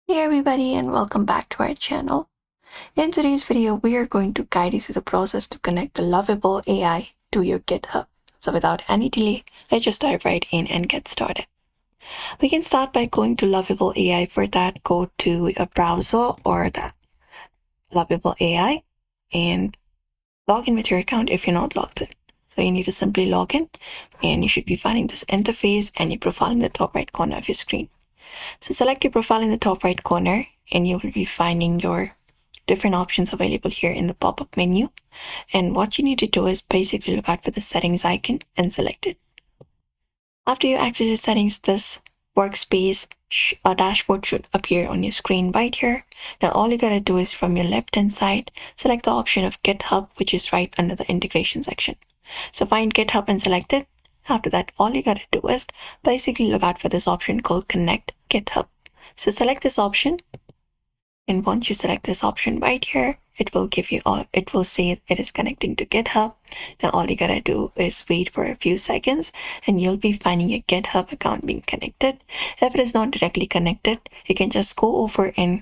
Hey everybody, and welcome back to our channel. In today's video, we are going to guide you through the process to connect the Lovable AI to your GitHub. So without any delay, let's just dive right in and get started. We can start by going to Lovable AI. For that, go to a browser or the Lovable AI and log in with your account if you're not logged in. So you need to simply log in and you should be finding this interface and your profile in the top right corner of your screen. So select your profile in the top right corner and you will be finding your different options available here in the pop-up menu. And what you need to do is basically look out for the settings icon and select it. After you access the settings, this workspace dashboard should appear on your screen right here. Now all you gotta do is from your left hand side, select the option of GitHub, which is right under the integration section. So find GitHub and select it. After that, all you gotta do is basically look out for this option called Connect GitHub. So select this option, and once you select this option right here, it will say it is connecting to GitHub. Now all you gotta do is wait for a few seconds and you'll be finding your GitHub account being connected. If it is not directly connected, you can just go over and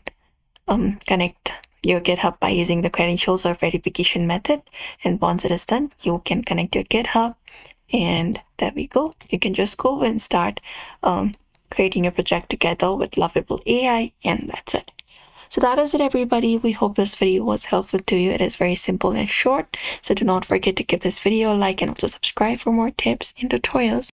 connect your GitHub by using the credentials or verification method. And once it is done, you can connect your GitHub. And there we go. You can just go and start creating a project together with Lovable AI, and that's it. So that is it, everybody. We hope this video was helpful to you. It is very simple and short. So do not forget to give this video a like and also subscribe for more tips and tutorials.